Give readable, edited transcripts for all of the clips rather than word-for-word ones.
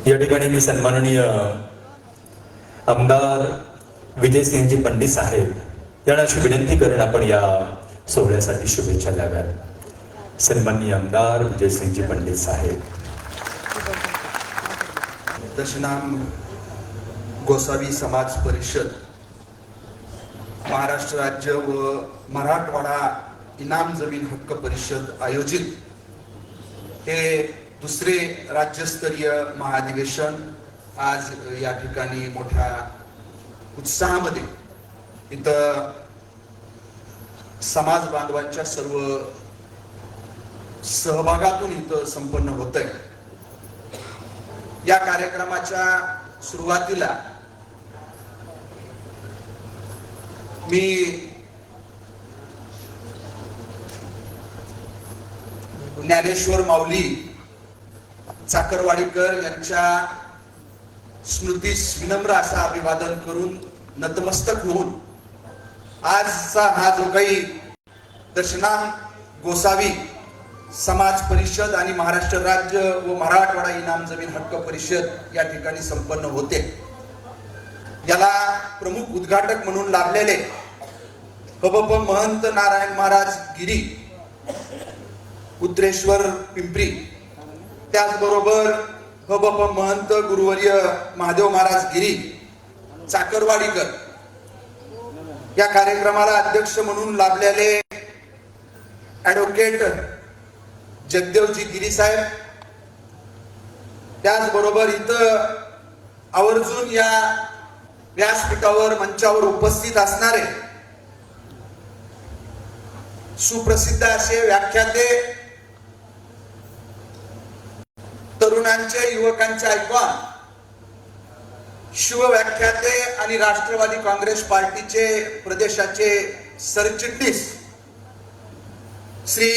या ठिकाणी मी सन्माननीय आमदार विजयसिंहजी पंडित साहेब यांना अशी विनंती करेन आपण या सोहळ्यासाठी शुभेच्छा द्याव्यात. सन्माननीय आमदार विजयसिंहजी पंडित साहेब. दशनाम गोसावी समाज परिषद महाराष्ट्र राज्य व मराठवाडा इनाम जमीन हक्क परिषद आयोजित हे दुसरे राज्यस्तरीय महाधिवेशन आज या ठिकाणी मोठ्या उत्साहामध्ये इथं समाज बांधवांच्या सर्व सहभागातून इथं संपन्न होत आहे. या कार्यक्रमाच्या सुरुवातीला मी ज्ञानेश्वर माऊली चाकरवाडीकर यांच्या स्मृतीस विनम्र असं अभिवादन करून नतमस्तक होऊन आजचा हा जो काही दशनाम गोसावी समाज परिषद आणि महाराष्ट्र राज्य व मराठवाडा इनाम जमीन हक्क परिषद या ठिकाणी संपन्न होते, याला प्रमुख उद्घाटक म्हणून लाभलेले हबप महंत नारायण महाराज गिरी उत्रेश्वर पिंपरी, त्याचबरोबर हबप महंत गुरुवर्य महादेव महाराज गिरी चाकरवाडीकर, या कार्यक्रमाला अध्यक्ष म्हणून लाभलेले ऍडव्होकेट जगदेवजी गिरी साहेब, त्याचबरोबर इथं आवर्जून या व्यासपीठावर मंचावर उपस्थित असणारे सुप्रसिद्ध असे व्याख्याते, तरुणांचे युवकांचे आयकॉन, शिवव्याख्याते आणि राष्ट्रवादी काँग्रेस पार्टीचे प्रदेशाचे सरचिटणीस श्री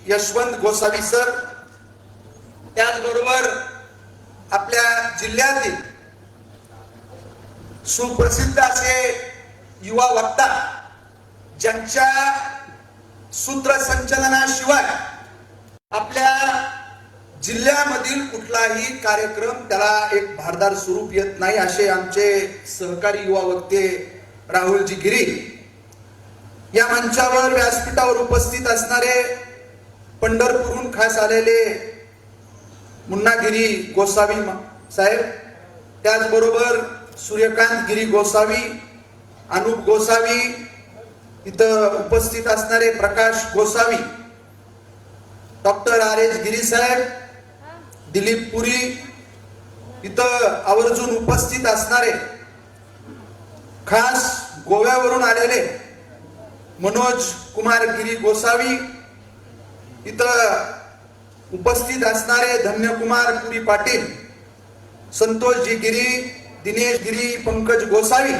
यशवंत गोसावी सर, त्याचबरोबर आपल्या जिल्ह्यातील सुप्रसिद्ध असे युवा वक्ता ज्यांच्या सूत्रसंचलनाशिवाय आपल्या जिल्ह्यामधील कुठलाही कार्यक्रम त्याला एक भारदार स्वरूप येत नाही, असे आमचे सहकारी युवा वक्ते राहुलजी गिरी. या मंचावर व्यासपीठावर उपस्थित असणारे पंढरपूरहून खास आलेले मुन्नागिरी गोसावी साहेब, त्याचबरोबर सूर्यकांत गिरी गोसावी, अनुप गोसावी, इथं उपस्थित असणारे प्रकाश गोसावी, डॉक्टर आर एच गिरी साहेब, दिलीप पुरी, इथं आवर्जून उपस्थित असणारे खास गोव्यावरून आलेले मनोज कुमार गिरी गोसावी, इथं उपस्थित असणारे धन्यकुमार पुरी पाटील, संतोषजी गिरी, दिनेश गिरी, पंकज गोसावी,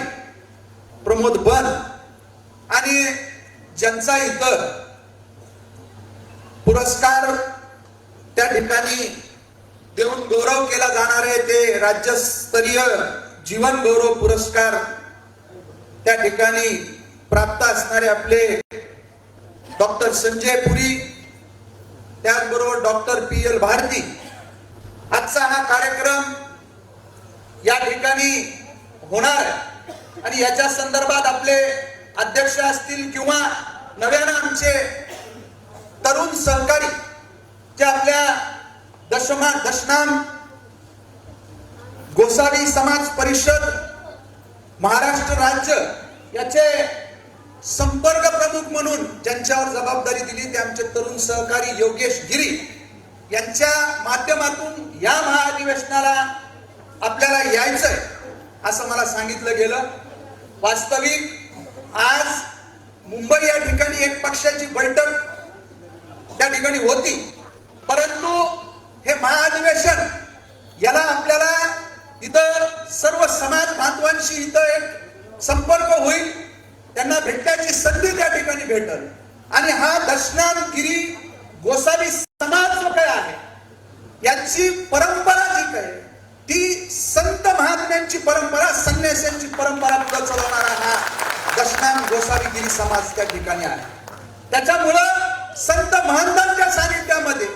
प्रमोद बन, आणि ज्यांचा इथं पुरस्कार त्या ठिकाणी देऊन गौरव केला जाणार आहे ते राज्यस्तरीय जीवन गौरव पुरस्कार त्या ठिकाणी प्राप्त असणारे आपले डॉक्टर संजय पुरी, त्याचबरोबर डॉक्टर पी एल भारती. आजचा हा कार्यक्रम या ठिकाणी होणार आहे आणि याच्या संदर्भात आपले अध्यक्ष असतील किंवा नव्यानं आमचे तरुण सहकारी जे आपल्या दशनाम गोसावी समाज परिषद महाराष्ट्र राज्य याचे संपर्क प्रमुख म्हणून ज्यांच्यावर जबाबदारी दिली ते आमचे तरुण सहकारी योगेश गिरी यांच्या माध्यमातून या महाधिवेशनाला आपल्याला यायचंय असं मला सांगितलं गेलं. वास्तविक आज मुंबई या ठिकाणी एक पक्षाची बैठक त्या ठिकाणी होती, परंतु हे महाधिवेशन याला आपल्याला इथं सर्व समाज बांधवांशी इथं एक संपर्क होईल, त्यांना भेटण्याची संधी त्या ठिकाणी भेटल. आणि हा दशनाम गिरी गोसावी समाज जो काय आहे याची परंपरा जी काय ती संत महात्म्यांची परंपरा, संन्यासांची परंपरा पुढे चालवणारा हा दशनाम गोसावी गिरी समाज त्या ठिकाणी आहे. त्याच्यामुळं संत महंतांच्या सानिध्यामध्ये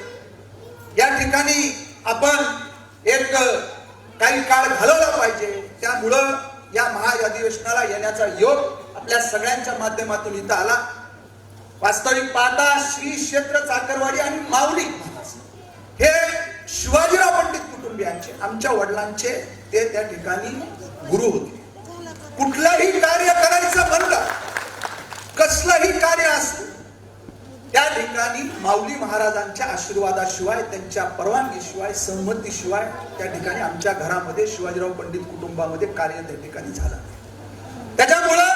या ठिकाणी आपण एक काही काळ घालवला पाहिजे. त्यामुळं या महाअधिवेशनाला येण्याचा योग आपल्या सगळ्यांच्या माध्यमातून इथं आला. वास्तविक पाहता श्री क्षेत्र चाकरवाडी आणि माऊली हे शिवाजीराव पंडित कुटुंबियांचे, आमच्या वडिलांचे ते त्या ठिकाणी गुरु होते. कुठलंही कार्य करायचं म्हणलं, कसलंही कार्य असो, त्या ठिकाणी माऊली महाराजांच्या आशीर्वादाशिवाय, त्यांच्या परवानगीशिवाय, संमतीशिवाय त्या ठिकाणी आमच्या घरामध्ये शिवाजीराव पंडित कुटुंबामध्ये कार्य त्या ठिकाणी झालं. त्याच्यामुळं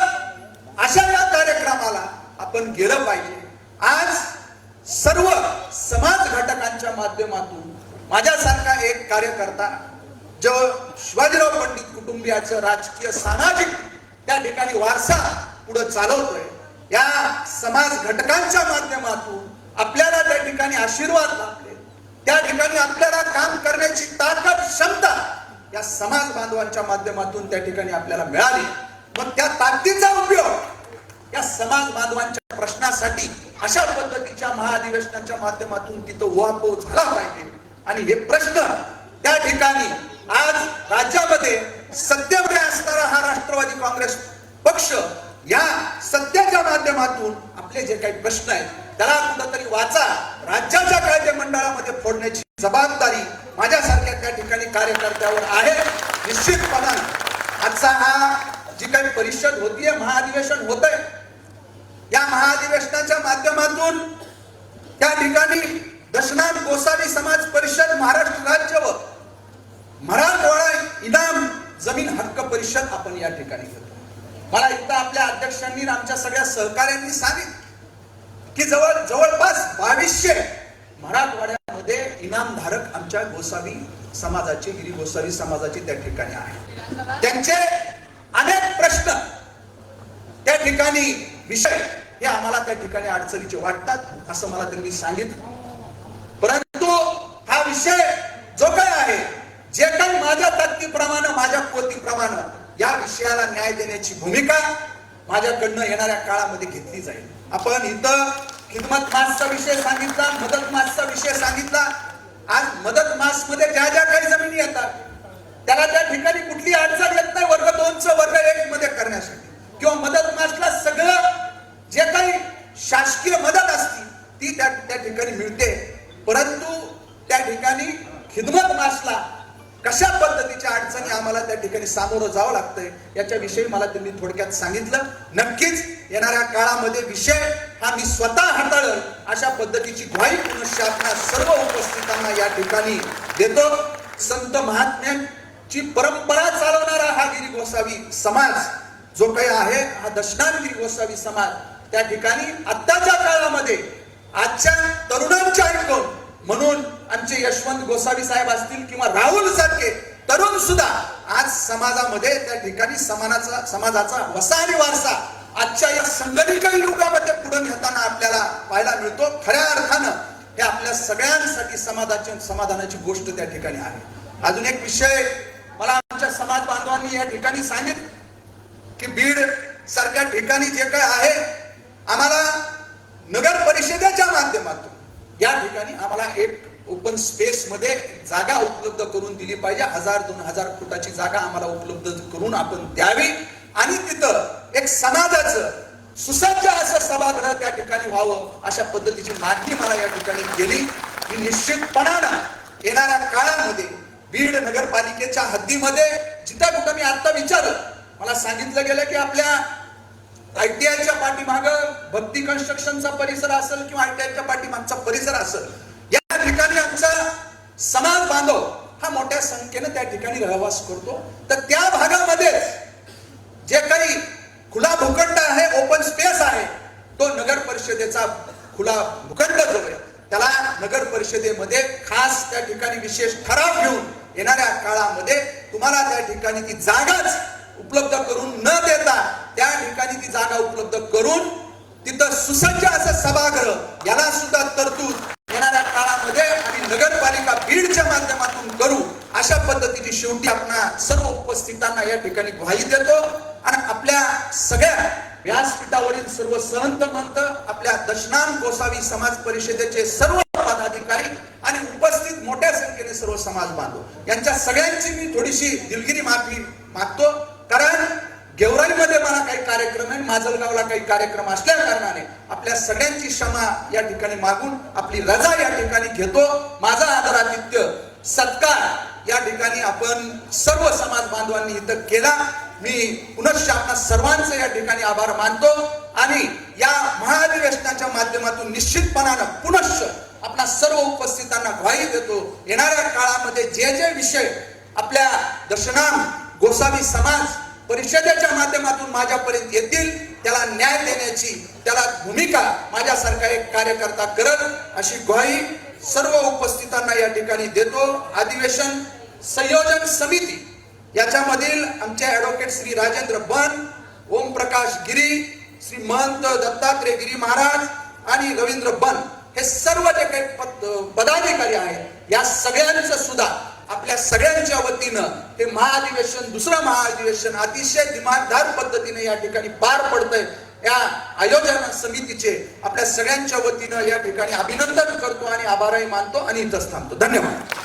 अशा या कार्यक्रमाला आपण गेलं पाहिजे. आज सर्व समाज घटकांच्या माध्यमातून माझ्यासारखा एक कार्यकर्ता जो शिवाजीराव पंडित कुटुंबियाचं राजकीय सामाजिक त्या ठिकाणी वारसा पुढे चालवतोय, या समाज घटकांच्या माध्यमातून आपल्याला त्या ठिकाणी आशीर्वाद लाभले, त्या ठिकाणी आपल्याला काम करण्याची ताकद, क्षमता या समाज बांधवांच्या माध्यमातून त्या ठिकाणी आपल्याला मिळाली. मग त्या ताकदीचा उपयोग या समाज बांधवांच्या प्रश्नासाठी अशा पद्धतीच्या महाअधिवेशनाच्या माध्यमातून तिथं उहापोह झाला पाहिजे. आणि हे प्रश्न त्या ठिकाणी आज राज्यामध्ये सत्तेमध्ये असणारा हा राष्ट्रवादी काँग्रेस पक्ष या सत्तेच्या माध्यमातून आपले जे काही प्रश्न आहेत त्याला कुठंतरी वाचा राज्याच्या कायदे मंडळामध्ये फोडण्याची जबाबदारी माझ्यासारख्या त्या ठिकाणी कार्यकर्त्यावर आहे. निश्चितपणाने आजचा हा जी काही परिषद होतीये, महाअधिवेशन होत आहे, या महाअधिवेशनाच्या माध्यमातून त्या ठिकाणी दशनाथ गोसावी समाज परिषद महाराष्ट्र राज्य व मराठवाडा इनाम जमीन हक्क परिषद आपण या ठिकाणी घेतो. मला इथं आपल्या अध्यक्षांनी, आमच्या सगळ्या सहकार्यांनी सांगितलं की जवळपास 2200 मराठवाड्यामध्ये इनामधारक आमच्या गोसावी समाजाचे, गिरी गोसावी समाजाचे त्या ठिकाणी आहे. त्यांचे अनेक प्रश्न त्या ठिकाणी, विषय हे आम्हाला त्या ठिकाणी अडचणीचे वाटतात असं मला त्यांनी सांगितलं. परंतु हा विषय जो काय आहे, जे काही माझ्या ताकदीप्रमाणे, माझ्या पोतीप्रमाणे या विषयाला न्याय देण्याची भूमिका माझ्याकडनं येणाऱ्या काळामध्ये घेतली जाईल. आपण इथं खिदमत मासचा विषय सांगितला, मदत मासचा विषय सांगितला. आज मदत मास मध्ये ज्या ज्या काही जमिनी येतात त्याला त्या ठिकाणी कुठली अडचण येत नाही वर्ग 2चं वर्ग 1 मध्ये करण्यासाठी, किंवा मदत मासला सगळं जे काही शासकीय मदत असती ती त्या ठिकाणी मिळते. परंतु त्या ठिकाणी खिदमत मासला कशा पद्धतीच्या अडचणी आम्हाला त्या ठिकाणी सामोरं जावं लागतंय याच्याविषयी मला त्यांनी थोडक्यात सांगितलं. नक्कीच येणाऱ्या काळामध्ये विषय हा मी स्वतः हाताळेल अशा पद्धतीची ग्वाही पुनश्च आपल्या सर्व उपस्थितांना या ठिकाणी देतो. संत महात्म्यांची परंपरा चालवणारा हा गिरी गोसावी समाज जो काही आहे, हा दशनाथ गिरी गोसावी समाज त्या ठिकाणी आत्ताच्या काळामध्ये आजच्या तरुणांच्या ऐकून, म्हणून आमचे यशवंत गोसावी साहेब असतील किंवा राहुल सारखे तरुण सुद्धा आज समाजामध्ये त्या ठिकाणी समाजाचा वसा आणि वारसा आजच्या या संघटित युगामध्ये पुढे नेताना आपल्याला पाहायला मिळतो. खऱ्या अर्थानं हे आपल्या सगळ्यांसाठी समाधानाची गोष्ट त्या ठिकाणी आहे. अजून एक विषय मला आमच्या समाज बांधवांनी या ठिकाणी सांगितलं की बीड सारख्या ठिकाणी जे काय आहे, आम्हाला नगर परिषदेच्या माध्यमातून या ठिकाणी आम्हाला एक ओपन स्पेस मध्ये जागा उपलब्ध करून दिली पाहिजे. 1000-2000 फुटाची जागा आम्हाला उपलब्ध करून आपण द्यावी आणि तिथं एक समाजाचं सुसज्ज असं सभागृह त्या ठिकाणी व्हावं अशा पद्धतीची मागणी मला या ठिकाणी केली. ही निश्चितपणानं येणाऱ्या काळामध्ये बीड नगरपालिकेच्या हद्दीमध्ये जिथं कुठं मी आता विचारलं, मला सांगितलं गेलं की आपल्या ITIच्या पाठीमाग भक्ती कन्स्ट्रक्शनचा परिसर असेल किंवा ITIच्या पाठीमागचा परिसर असेल, या ठिकाणी आमचा समाज बांधव हा मोठ्या संख्येने त्या ठिकाणी रहवास करतो. तर त्या भागामध्ये जे काही खुला भूखंड आहे, ओपन स्पेस आहे, तो नगर परिषदेचा खुला भूखंड जो आहे त्याला नगर परिषदेमध्ये खास त्या ठिकाणी विशेष ठराव घेऊन येणाऱ्या काळामध्ये तुम्हाला त्या ठिकाणी ती जागाच उपलब्ध करून न देता त्या ठिकाणी ती जागा उपलब्ध करून तिथं सुसज्ज असं सभागृह याला सुद्धा तरतूद येणाऱ्या काळामध्ये आम्ही नगरपालिका बीडच्या माध्यमातून करू अशा पद्धतीची शेवटी आपल्या सर्व उपस्थितांना या ठिकाणी ग्वाही देतो. आणि आपल्या सगळ्या व्यासपीठावरील सर्व सहंत मंत, आपल्या दशनाथ गोसावी समाज परिषदेचे सर्व पदाधिकारी आणि उपस्थित मोठ्या संख्येने सर्व सर्व समाज बांधव यांच्या सगळ्यांची मी थोडीशी दिलगिरी माफी मागतो, कारण गेवराईमध्ये मला काही कार्यक्रम आहे, माजलगावला काही कार्यक्रम असल्या कारणाने आपल्या सगळ्यांची क्षमा या ठिकाणी मागून आपली रजा या ठिकाणी घेतो. माझा आदरातिथ्य सत्कार या ठिकाणी आपण सर्व समाज बांधवांनी इथं केला. मी पुनश्च आपल्या सर्वांचे या ठिकाणी आभार मानतो आणि या महाधिवेशनाच्या माध्यमातून निश्चितपणानं पुनश्च आपल्या सर्व उपस्थितांना ग्वाही देतो, येणाऱ्या काळामध्ये जे जे विषय आपल्या दशनाम गोसावी समाज परिषदेच्या माध्यमातून माझ्यापर्यंत येतील त्याला न्याय देण्याची त्याला भूमिका माझ्यासारखा एक कार्यकर्ता करल अशी ग्वाही सर्व उपस्थितांना या ठिकाणी देतो. अधिवेशन संयोजन समिती याच्यामधील आमचे ऍडव्होकेट श्री राजेंद्र बन, ओमप्रकाश गिरी, श्री महंत दत्तात्रय गिरी महाराज आणि रवींद्र बन हे सर्व जे काही पदाधिकारी आहेत या सगळ्यांचं सुद्धा आपल्या सगळ्यांच्या वतीनं हे महाअधिवेशन दुसरं महाअधिवेशन अतिशय दिमागदार पद्धतीने या ठिकाणी पार पडतंय. या आयोजन समितीचे आपल्या सगळ्यांच्या वतीनं या ठिकाणी अभिनंदन करतो आणि आभारही मानतो आणि इथंच थांबतो. धन्यवाद.